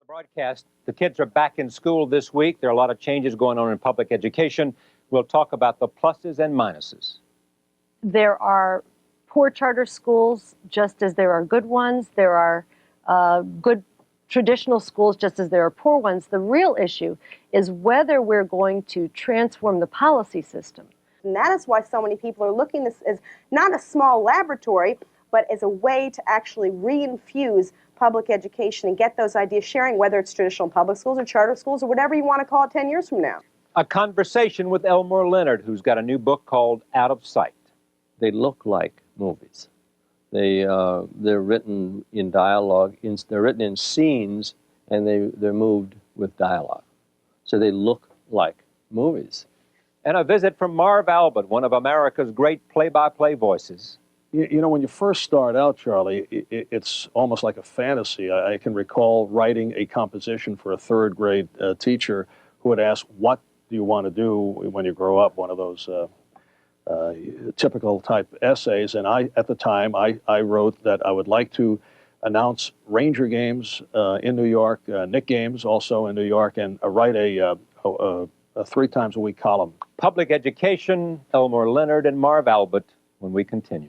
Broadcast. The kids are back in school this week. There are a lot of changes going on in public education. We'll talk about the pluses and minuses. There are poor charter schools just as there are good ones. There are good traditional schools just as there are poor ones. The real issue is whether we're going to transform the policy system. And that is why so many people are looking at this as not a small laboratory, but as a way to actually reinfuse public education and get those ideas sharing, whether it's traditional public schools or charter schools or whatever you want to call it 10 years from now. A conversation with Elmore Leonard, who's got a new book called Out of Sight. They look like movies. They're written in dialogue. They're written in scenes, and they're moved with dialogue. So they look like movies. And a visit from Marv Albert, one of America's great play-by-play voices. You know, when you first start out, Charlie, it's almost like a fantasy. I can recall writing a composition for a third grade teacher who would ask, what do you want to do when you grow up? One of those typical type essays. And at the time, I wrote that I would like to announce Ranger games in New York, Knick games also in New York, and write a 3 times a week column. Public education, Elmore Leonard and Marv Albert, when we continue.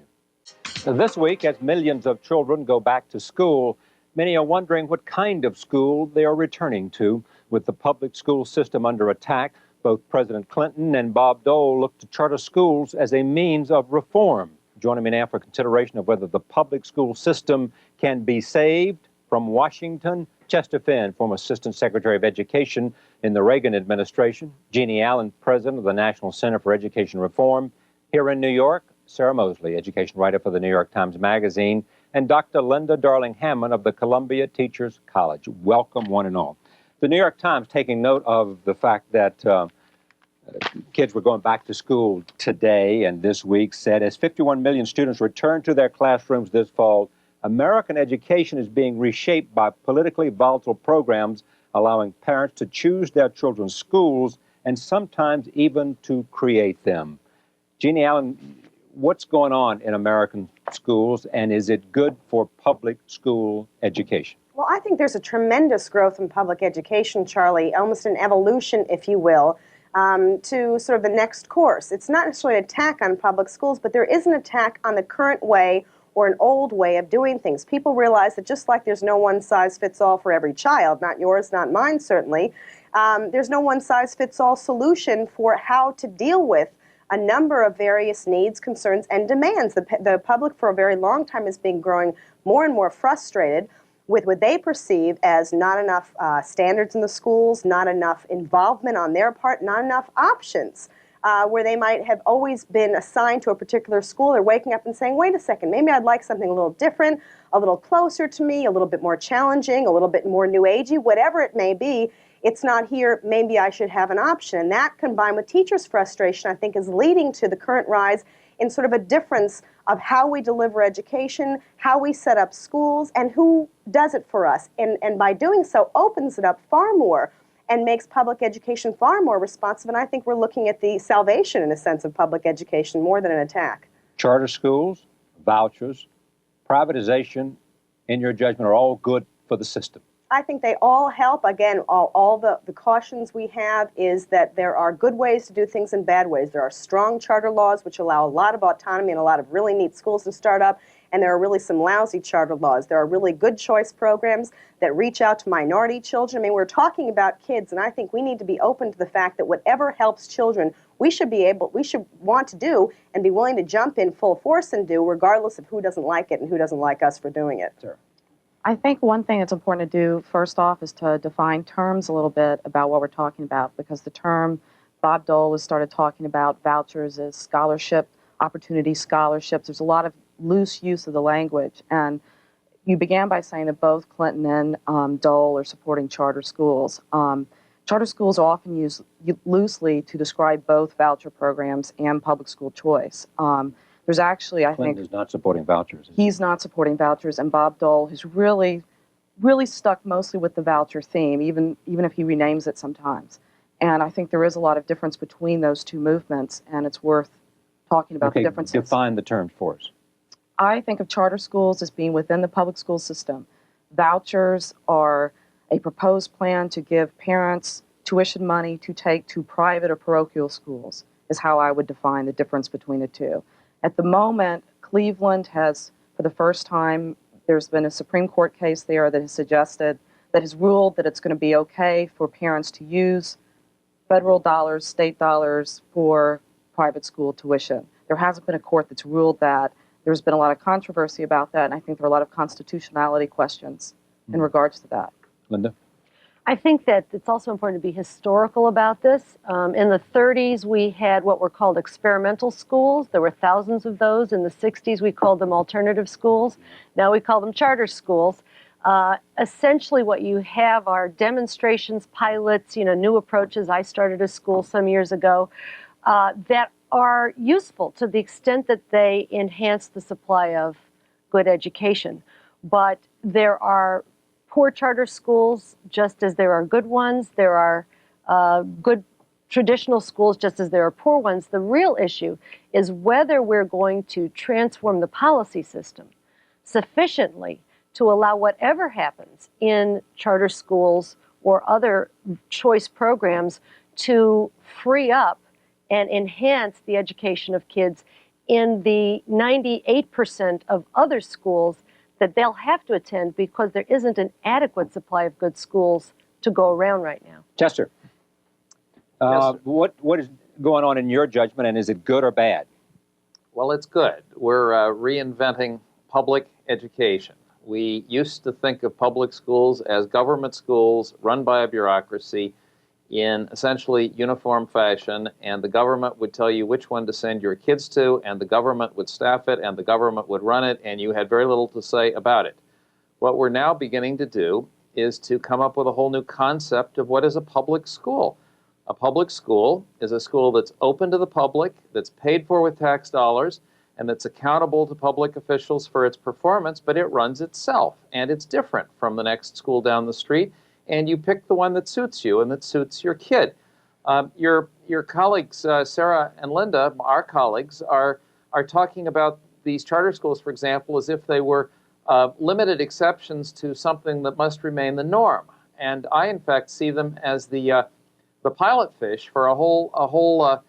This week, as millions of children go back to school, many are wondering what kind of school they are returning to. With the public school system under attack, both President Clinton and Bob Dole looked to charter schools as a means of reform. Joining me now for consideration of whether the public school system can be saved, from Washington, Chester Finn, former Assistant Secretary of Education in the Reagan administration, Jeanne Allen, President of the National Center for Education Reform. Here in New York, Sara Mosle, education writer for the New York Times Magazine, and Dr. Linda Darling-Hammond of the Columbia Teachers College. Welcome, one and all. The New York Times, taking note of the fact that kids were going back to school today and this week, said as 51 million students return to their classrooms this fall, American education is being reshaped by politically volatile programs allowing parents to choose their children's schools and sometimes even to create them. Jeanne Allen, what's going on in American schools, and is it good for public school education? Well, I think there's a tremendous growth in public education, Charlie, almost an evolution, if you will, to sort of the next course. It's not necessarily an attack on public schools, but there is an attack on the current way or an old way of doing things. People realize that just like there's no one-size-fits-all for every child, not yours, not mine certainly, there's no one-size-fits-all solution for how to deal with a number of various needs, concerns, and demands. The public for a very long time has been growing more and more frustrated with what they perceive as not enough standards in the schools, not enough involvement on their part, not enough options. Where they might have always been assigned to a particular school, they're waking up and saying, wait a second, maybe I'd like something a little different, a little closer to me, a little bit more challenging, a little bit more new agey, whatever it may be. It's not here, maybe I should have an option. And that, combined with teachers' frustration, I think is leading to the current rise in sort of a difference of how we deliver education, how we set up schools, and who does it for us. And by doing so, opens it up far more and makes public education far more responsive. And I think we're looking at the salvation, in a sense, of public education more than an attack. Charter schools, vouchers, privatization, in your judgment, are all good for the system? I think they all help. Again, all the cautions we have is that there are good ways to do things and bad ways. There are strong charter laws which allow a lot of autonomy and a lot of really neat schools to start up, and there are really some lousy charter laws. There are really good choice programs that reach out to minority children. I mean, we're talking about kids, and I think we need to be open to the fact that whatever helps children, we should want to do and be willing to jump in full force and do, regardless of who doesn't like it and who doesn't like us for doing it. Sure. I think one thing that's important to do, first off, is to define terms a little bit about what we're talking about, because the term Bob Dole has started talking about vouchers as scholarship, opportunity scholarships. There's a lot of loose use of the language, and you began by saying that both Clinton and Dole are supporting charter schools. Charter schools are often used loosely to describe both voucher programs and public school choice. There's actually, I think... Clinton is not supporting vouchers. He's not supporting vouchers, and Bob Dole has really stuck mostly with the voucher theme, even if he renames it sometimes. And I think there is a lot of difference between those two movements, and it's worth talking about the differences. Define the terms for us. I think of charter schools as being within the public school system. Vouchers are a proposed plan to give parents tuition money to take to private or parochial schools is how I would define the difference between the two. At the moment, Cleveland has, for the first time, there's been a Supreme Court case there that has suggested, that has ruled that it's going to be okay for parents to use federal dollars, state dollars for private school tuition. There hasn't been a court that's ruled that. There's been a lot of controversy about that, and I think there are a lot of constitutionality questions in regards to that. Linda? I think that it's also important to be historical about this. In the 30s, we had what were called experimental schools. There were thousands of those. In the 60s, we called them alternative schools. Now we call them charter schools. Essentially, what you have are demonstrations, pilots, new approaches. I started a school some years ago that are useful to the extent that they enhance the supply of good education. But there are poor charter schools, just as there are good ones. There are good traditional schools, just as there are poor ones. The real issue is whether we're going to transform the policy system sufficiently to allow whatever happens in charter schools or other choice programs to free up and enhance the education of kids in the 98% of other schools that they'll have to attend because there isn't an adequate supply of good schools to go around right now. Chester, what is going on in your judgment, and is it good or bad? Well, it's good. We're reinventing public education. We used to think of public schools as government schools run by a bureaucracy in essentially uniform fashion, and the government would tell you which one to send your kids to, and the government would staff it, and the government would run it, and you had very little to say about it. What we're now beginning to do is to come up with a whole new concept of what is a public school. A public school is a school that's open to the public, that's paid for with tax dollars, and that's accountable to public officials for its performance, but it runs itself, and it's different from the next school down the street, and you pick the one that suits you and that suits your kid. Your colleagues, Sara and Linda, our colleagues, are talking about these charter schools, for example, as if they were limited exceptions to something that must remain the norm. And I, in fact, see them as the pilot fish for a whole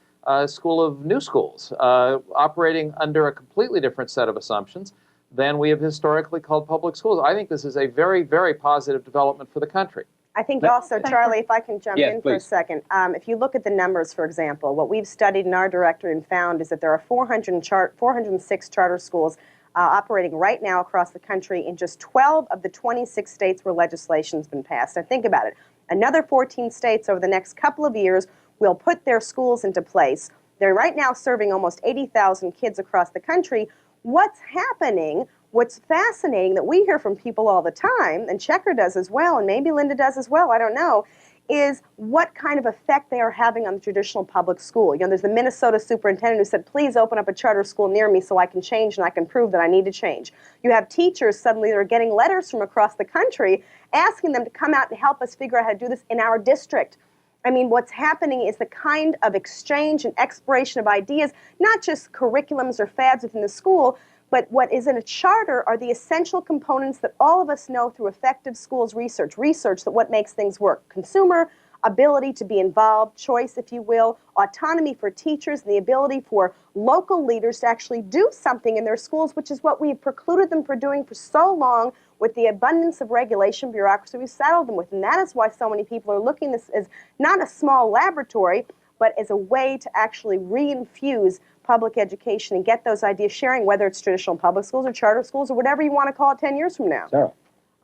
school of new schools, operating under a completely different set of assumptions than we have historically called public schools. I think this is a very, very positive development for the country. I think also, Charlie, if I can jump in for a second, if you look at the numbers, for example, what we've studied in our directory and found is that there are 406 charter schools operating right now across the country in just 12 of the 26 states where legislation has been passed. Now think about it. Another 14 states over the next couple of years will put their schools into place. They're right now serving almost 80,000 kids across the country. What's happening, what's fascinating that we hear from people all the time, and Checker does as well, and maybe Linda does as well, I don't know, is what kind of effect they are having on the traditional public school. There's the Minnesota superintendent who said, please open up a charter school near me so I can change and I can prove that I need to change. You have teachers suddenly that are getting letters from across the country asking them to come out and help us figure out how to do this in our district. I mean, what's happening is the kind of exchange and exploration of ideas, not just curriculums or fads within the school, but what is in a charter are the essential components that all of us know through effective schools research that what makes things work. Consumer, ability to be involved, choice, if you will, autonomy for teachers, and the ability for local leaders to actually do something in their schools, which is what we've precluded them from doing for so long with the abundance of regulation, bureaucracy we've saddled them with. And that is why so many people are looking at this as not a small laboratory, but as a way to actually reinfuse public education and get those ideas sharing, whether it's traditional public schools or charter schools or whatever you want to call it 10 years from now. Sara.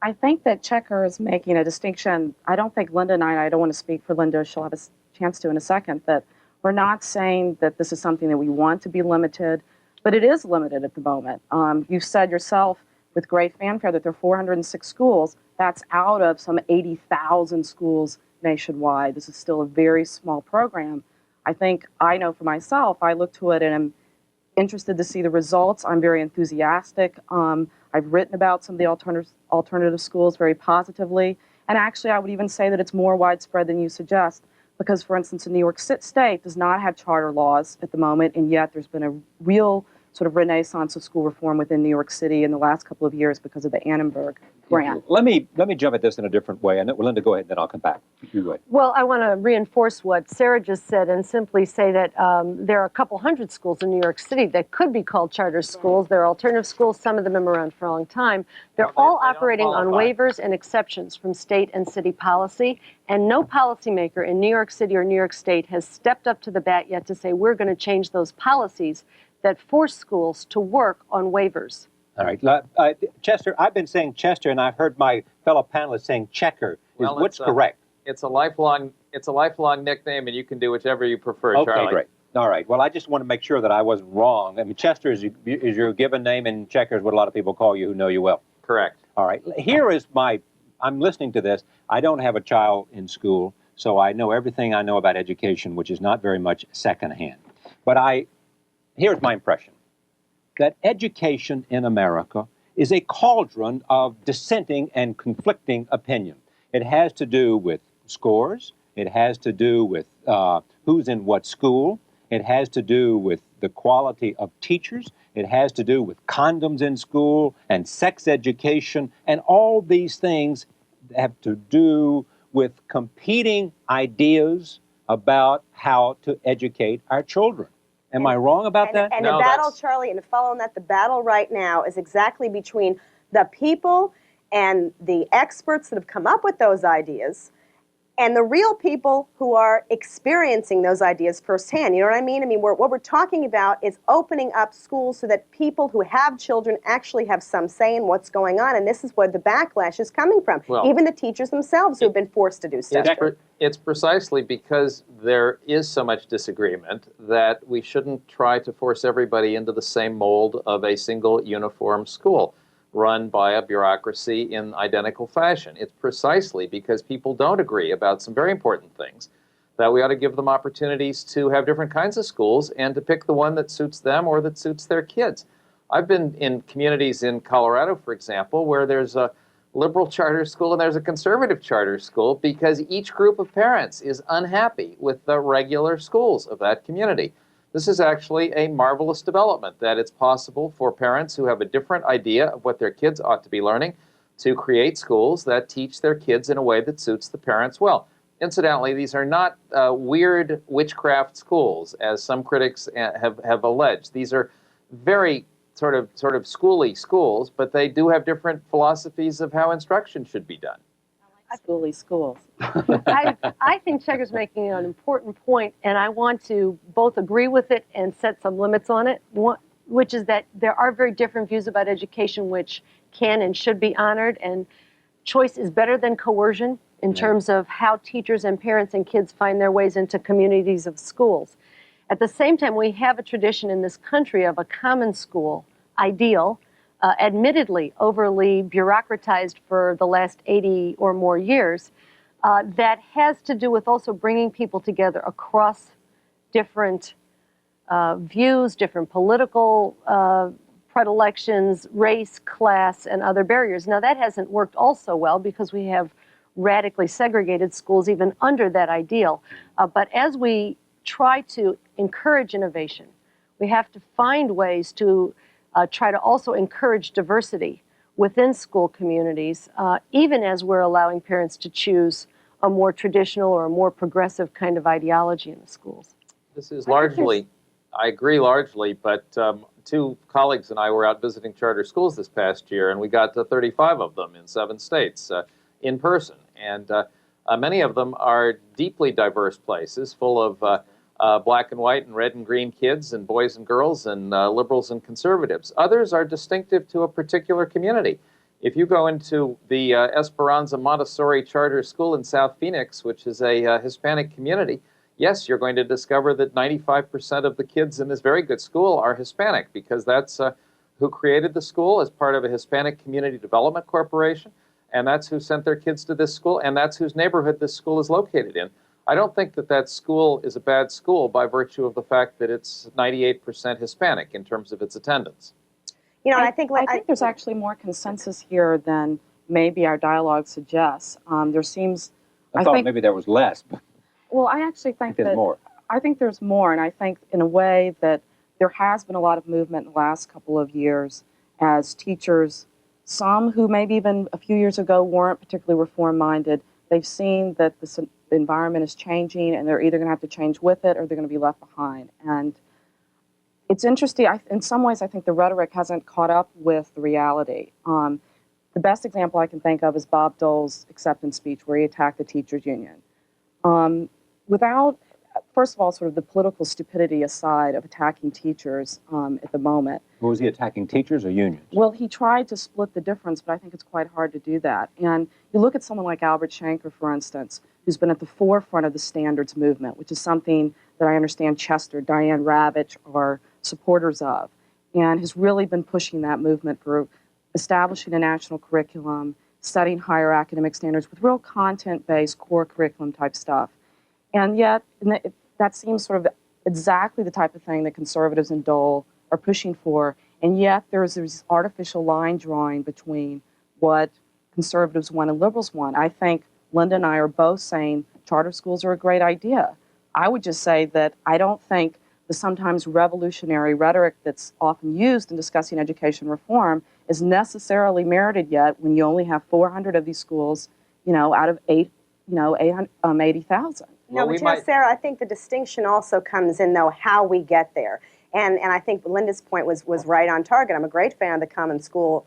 I think that Checker is making a distinction. I don't think Linda and I don't want to speak for Linda, she'll have a chance to in a second, that we're not saying that this is something that we want to be limited, but it is limited at the moment. You've said yourself with great fanfare that there are 406 schools. That's out of some 80,000 schools nationwide. This is still a very small program. I think I know for myself, I look to it and I'm interested to see the results. I'm very enthusiastic. I've written about some of the alternative schools very positively. And actually, I would even say that it's more widespread than you suggest. Because, for instance, in New York State does not have charter laws at the moment, and yet there's been a real sort of renaissance of school reform within New York City in the last couple of years because of the Annenberg grant. Let me jump at this in a different way. And Linda, go ahead, and then I'll come back. You go ahead. Well, I want to reinforce what Sara just said and simply say that there are a couple hundred schools in New York City that could be called charter schools. There are alternative schools. Some of them have been around for a long time. They're all operating on waivers and exceptions from state and city policy. And no policymaker in New York City or New York State has stepped up to the bat yet to say we're going to change those policies that force schools to work on waivers. All right. Chester, I've been saying Chester, and I've heard my fellow panelists saying Checker. What's correct? It's a lifelong nickname, and you can do whichever you prefer, Okay, Charlie. great. All right. Well, I just want to make sure that I wasn't wrong. I mean, Chester is your given name, and Checker is what a lot of people call you who know you well. Correct. All right. Here is I'm listening to this. I don't have a child in school, so I know everything I know about education, which is not very much secondhand. But here's my impression, that education in America is a cauldron of dissenting and conflicting opinion. It has to do with scores. It has to do with who's in what school. It has to do with the quality of teachers. It has to do with condoms in school and sex education. And all these things have to do with competing ideas about how to educate our children. Am I wrong about that? And No, the battle, that's- Charlie, and following that, the battle right now is exactly between the people and the experts that have come up with those ideas and the real people who are experiencing those ideas firsthand. You know what I mean? I mean, what we're talking about is opening up schools so that people who have children actually have some say in what's going on, and this is where the backlash is coming from. Well, even the teachers themselves who have been forced to do stuff. It's precisely because there is so much disagreement that we shouldn't try to force everybody into the same mold of a single uniform school run by a bureaucracy in identical fashion. It's precisely because people don't agree about some very important things that we ought to give them opportunities to have different kinds of schools and to pick the one that suits them or that suits their kids. I've been in communities in Colorado, for example, where there's a liberal charter school and there's a conservative charter school because each group of parents is unhappy with the regular schools of that community. This is actually a marvelous development, that it's possible for parents who have a different idea of what their kids ought to be learning to create schools that teach their kids in a way that suits the parents well. Incidentally, these are not weird witchcraft schools, as some critics have alleged. These are very sort of schooly schools, but they do have different philosophies of how instruction should be done. Schooly schools. I think Checker's making an important point, and I want to both agree with it and set some limits on it, which is that there are very different views about education which can and should be honored, and choice is better than coercion in terms of how teachers and parents and kids find their ways into communities of schools. At the same time, we have a tradition in this country of a common school ideal, admittedly overly bureaucratized for the last 80 or more years, that has to do with also bringing people together across different views, different political predilections, race, class, and other barriers. Now, that hasn't worked also well because we have radically segregated schools even under that ideal. But as we try to encourage innovation, we have to find ways to try to also encourage diversity within school communities, even as we're allowing parents to choose a more traditional or a more progressive kind of ideology in the schools. This is largely, I agree largely, but two colleagues and I were out visiting charter schools this past year, and we got to 35 of them in 7 states in person. And many of them are deeply diverse places, full of black and white and red and green kids and boys and girls and liberals and conservatives. Others are distinctive to a particular community. If you go into the Esperanza Montessori Charter School in South Phoenix, which is a Hispanic community, yes, you're going to discover that 95% of the kids in this very good school are Hispanic, because that's who created the school as part of a Hispanic Community Development Corporation, and that's who sent their kids to this school, and that's whose neighborhood this school is located in. I don't think that that school is a bad school by virtue of the fact that it's 98% Hispanic in terms of its attendance. You know, I I think there's actually more consensus here than maybe our dialogue suggests. There seems, I thought maybe there was less, but well, I actually think there's that more. I think there's more, and I think in a way that there has been a lot of movement in the last couple of years as teachers some who maybe even a few years ago weren't particularly reform-minded, they've seen that the environment is changing, and they're either going to have to change with it or they're going to be left behind. And it's interesting. In some ways, I think the rhetoric hasn't caught up with the reality. The best example I can think of is Bob Dole's acceptance speech, where he attacked the teachers' union. Without, first of all, sort of the political stupidity aside of attacking teachers at the moment. Was he attacking teachers or unions? Well, he tried to split the difference, but I think it's quite hard to do that. And you look at someone like Albert Shanker, for instance, who's been at the forefront of the standards movement, which is something that I understand Chester, Diane Ravitch are supporters of, and has really been pushing that movement for establishing a national curriculum, setting higher academic standards with real content-based core curriculum type stuff. And yet, that seems sort of exactly the type of thing that conservatives and Dole are pushing for, and yet there's this artificial line drawing between what conservatives want and liberals want. I think Linda and I are both saying charter schools are a great idea. I would just say that I don't think the sometimes revolutionary rhetoric that's often used in discussing education reform is necessarily merited yet when you only have 400 of these schools, out of 80,000. No, but Sarah, I think the distinction also comes in, though, how we get there. And I think Linda's point was right on target. I'm a great fan of the common school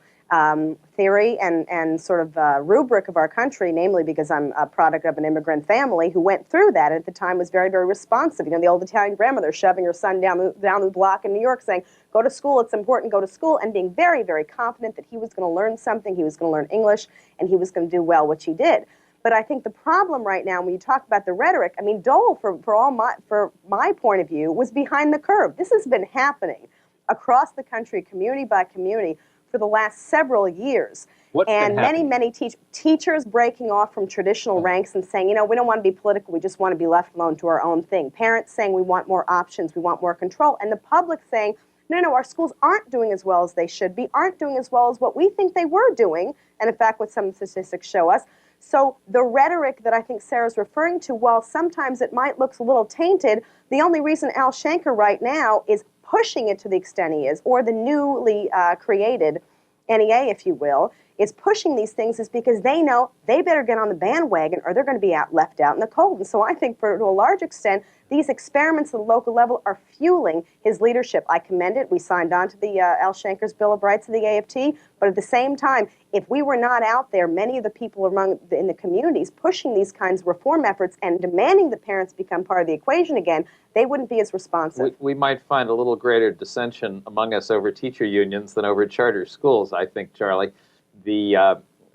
theory and sort of rubric of our country, namely because I'm a product of an immigrant family who went through that and at the time was very, very responsive. The old Italian grandmother shoving her son down the block in New York saying, go to school, it's important, go to school, and being very, very confident that he was going to learn something, he was going to learn English, and he was going to do well, which he did. But I think the problem right now, when you talk about the rhetoric, Dole, for my point of view, was behind the curve. This has been happening across the country, community by community, for the last several years. And many teachers breaking off from traditional ranks and saying, we don't want to be political, we just want to be left alone to our own thing. Parents saying we want more options, we want more control. And the public saying, no, our schools aren't doing as well as they should be, aren't doing as well as what we think they were doing, and in fact what some statistics show us. So the rhetoric that I think Sarah's referring to, while sometimes it might look a little tainted, the only reason Al Shanker right now is pushing it to the extent he is, or the newly created NEA, if you will, is pushing these things is because they know they better get on the bandwagon or they're going to be left out in the cold. And so I think to a large extent, these experiments at the local level are fueling his leadership. I commend it. We signed on to the Al Shanker's Bill of Rights of the AFT. But at the same time, if we were not out there, many of the people in the communities pushing these kinds of reform efforts and demanding that parents become part of the equation again, they wouldn't be as responsive. We might find a little greater dissension among us over teacher unions than over charter schools, I think, Charlie.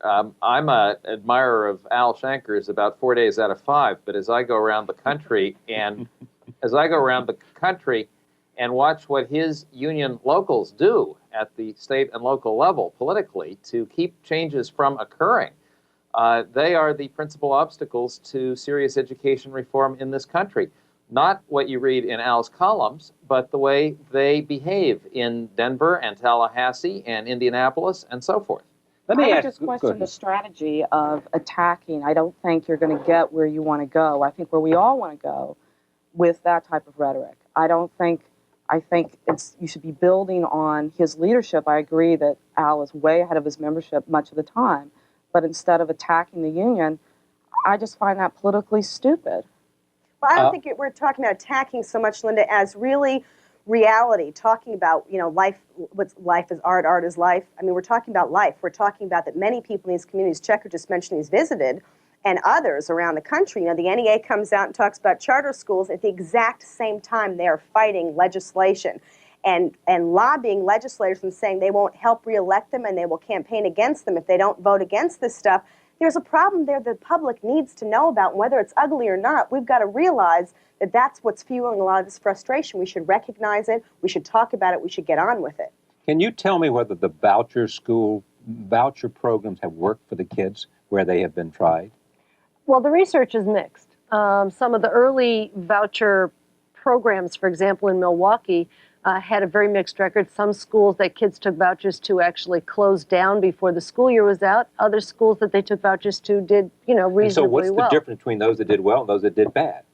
I'm an admirer of Al Shanker's about 4 days out of 5, but as I go around the country and watch what his union locals do at the state and local level politically to keep changes from occurring, they are the principal obstacles to serious education reform in this country. Not what you read in Al's columns, but the way they behave in Denver and Tallahassee and Indianapolis and so forth. I would just question the strategy of attacking. I don't think you're going to get where you want to go. I think where we all want to go with that type of rhetoric. I think you should be building on his leadership. I agree that Al is way ahead of his membership much of the time. But instead of attacking the union, I just find that politically stupid. Well, I don't think we're talking about attacking so much, Linda, as really reality, talking about, life, what's life is art, art is life. We're talking about life. We're talking about that many people in these communities, Checker just mentioned he's visited, and others around the country. The NEA comes out and talks about charter schools. At the exact same time, they are fighting legislation and lobbying legislators and saying they won't help reelect them and they will campaign against them if they don't vote against this stuff. There's a problem there the public needs to know about, and whether it's ugly or not, we've got to realize that that's what's fueling a lot of this frustration. We should recognize it, we should talk about it, we should get on with it. Can you tell me whether the voucher programs have worked for the kids where they have been tried? Well, the research is mixed. Some of the early voucher programs, for example, in Milwaukee, had a very mixed record. Some schools that kids took vouchers to actually closed down before the school year was out. Other schools that they took vouchers to did, reasonably well. So what's the difference between those that did well and those that did bad?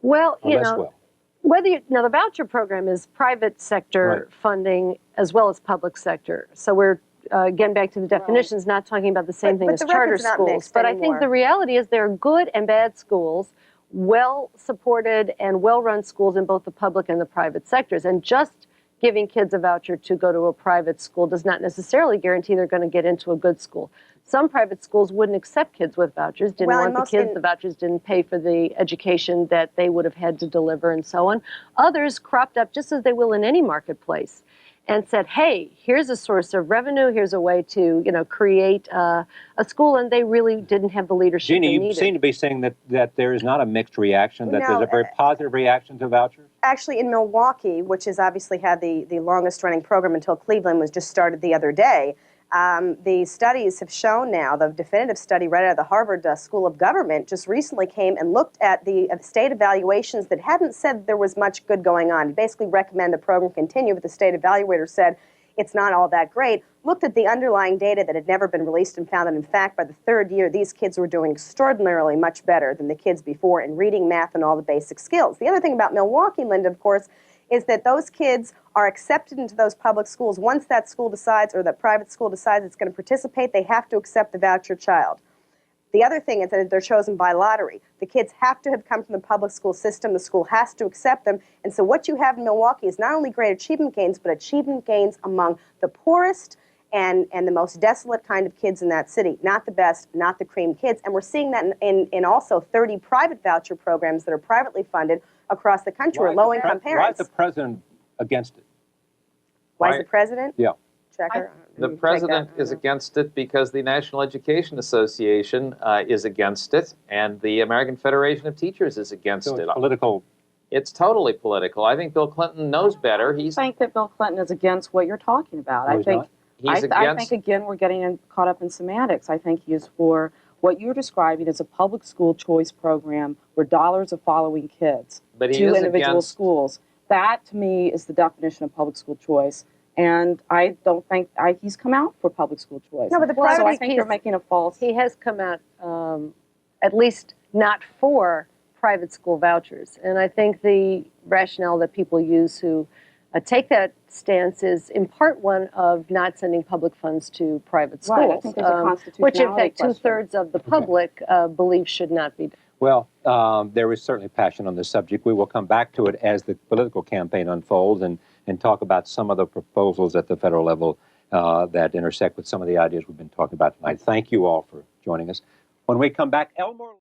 Well, well? The voucher program is private sector funding as well as public sector. So we're again, back to the definitions, not talking about the same thing as the charter record's not schools. mixed But I anymore. think the reality is there are good and bad schools, well-supported and well-run schools in both the public and the private sectors. And just giving kids a voucher to go to a private school does not necessarily guarantee they're going to get into a good school. Some private schools wouldn't accept kids with vouchers, didn't want the kids, the vouchers didn't pay for the education that they would have had to deliver and so on. Others cropped up just as they will in any marketplace and said, hey, here's a source of revenue, here's a way to, create a school, and they really didn't have the leadership Jeanne, they you needed. seem to be saying that there is not a mixed reaction, that there's a very positive reaction to vouchers? Actually, in Milwaukee, which has obviously had the longest running program until Cleveland was just started the other day, the studies have shown now, the definitive study right out of the Harvard School of Government just recently came and looked at the state evaluations that hadn't said there was much good going on. Basically recommend the program continue, but the state evaluator said it's not all that great. Looked at the underlying data that had never been released and found that, in fact, by the third year, these kids were doing extraordinarily much better than the kids before in reading, math, and all the basic skills. The other thing about Milwaukee, Linda, of course, is that those kids are accepted into those public schools. Once that school decides, or that private school decides it's going to participate, they have to accept the voucher child. The other thing is that they're chosen by lottery. The kids have to have come from the public school system. The school has to accept them. And so what you have in Milwaukee is not only great achievement gains, but achievement gains among the poorest and the most desolate kind of kids in that city. Not the best, not the cream kids. And we're seeing that in also 30 private voucher programs that are privately funded across the country where low-income parents. Why is the president against it? Why is the president? Yeah. Checker. The president is against it because the National Education Association is against it, and the American Federation of Teachers is against So it. it's political. It's totally political. I think Bill Clinton knows better. I think that Bill Clinton is against what you're talking about. No, I he's think not? He's I against. think again we're getting caught up in semantics. I think he is for what you're describing as a public school choice program where dollars are following kids But he to is individual against- schools. That to me is the definition of public school choice. And I don't think he's come out for public school choice. No, but the so I private think you're making a false. He has come out, at least not for private school vouchers. And I think the rationale that people use who take that stance is in part one of not sending public funds to private schools, Right, I think there's a constitutionality which in fact question. two-thirds of the public believe should not be done. Well, there is certainly passion on this subject. We will come back to it as the political campaign unfolds and talk about some of the proposals at the federal level that intersect with some of the ideas we've been talking about tonight. Thank you all for joining us. When we come back, Elmore...